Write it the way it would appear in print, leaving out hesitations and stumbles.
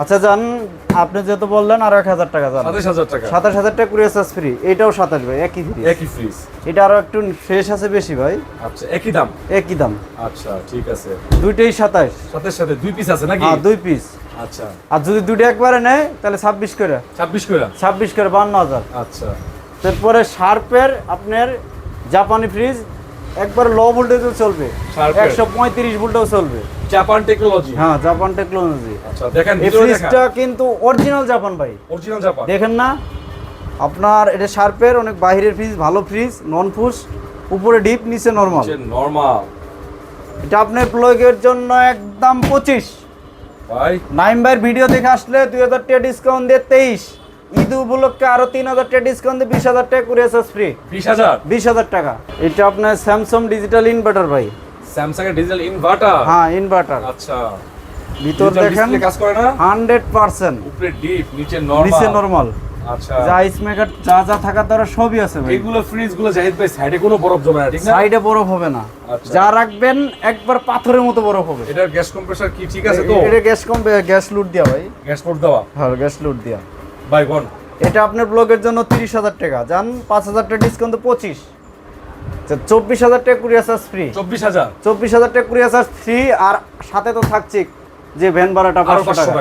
আচ্ছা জান, আপনি যেহেতু বললেন আর 1000 টাকা জান, 27000 টাকা, 27000 টাকা কুরিয়ার চার্জ ফ্রি। এটাও 27 ভাই, একই ফ্রি, একই ফ্রিজ। এটা আরো একটু ফ্রেশ আছে বেশি ভাই, আচ্ছা একই দাম, একই দাম, আচ্ছা ঠিক আছে। দুইটাই 27, সাথে সাথে 2 পিস আছে নাকি? হ্যাঁ 2 পিস। আচ্ছা আর যদি দুইটা একবারে নেয় তাহলে 26 করে, 26 কইরা, 26 করে 52000। আচ্ছা তারপরে শার্পের আপনার জাপানি ফ্রিজ একবার লো ভোল্টেজও চলবে, শার্পের? 135 ভোল্টেও চলবে। Japan technology. হ্যাঁ জাপান টেকনোলজি। আচ্ছা দেখেন এই ভিতরে ফ্রিজটা কিন্তু অরিজিনাল জাপান ভাই, অরিজিনাল জাপান। দেখেন না আপনার, এটা শার্পের অনেক বাইরের ফ্রিজ, ভালো ফ্রিজ, নন ফুস, উপরে ডিপ নিচে নরমাল। নরমাল। এটা আপনার প্লাগের জন্য একদম 25 ভাই নাইম ভাইয়ের ভিডিও দেখে আসলে 2000 টাকা ডিসকাউন্ট দিয়ে 23, ঈদ উপলক্ষে আরো 3000 টাকা ডিসকাউন্ট দিয়ে 20000 টাকা কুরিয়ার চার্জ ফ্রি। 20000 টাকা। এটা আপনার স্যামসাং ডিজিটাল ইনভার্টার ভাই, স্যামসাং এর ডিজিটাল ইনভার্টার। হ্যাঁ ইনভার্টার। আচ্ছা ভিতর দেখেন ডিসপ্লে কাজ করে না? 100%, উপরে ডিপ নিচে নরমাল। নিচে নরমাল। আচ্ছা যা আইস মেকার যা যা থাকার দ্বারা সবই আছে ভাই। এগুলো ফ্রিজ গুলো জাহিদ ভাই সাইডে কোনো বরফ জমে না ঠিক না? সাইডে বরফ হবে না, আচ্ছা। যা রাখবেন একবার পাথরের মতো বরফ হবে। এটার গ্যাস কম্প্রেসর কি ঠিক আছে তো? এটা গ্যাস কম, গ্যাস লুট দিয়া ভাই, গ্যাস পোর্ট দেওয়া। হ্যাঁ গ্যাস লুট দিয়া। ভাই বল এটা আপনার ব্লগের জন্য 30000 টাকা, জান 5000 টাকা ডিসকাউন্ট 25, 24000 টাকা কুরিয়ার চার্জ ফ্রি। 24000 24000 টাকা কুরিয়ার চার্জ ফ্রি, আর সাথে তো থাকছে যে ভ্যান ভাড়াটা 500 টাকা।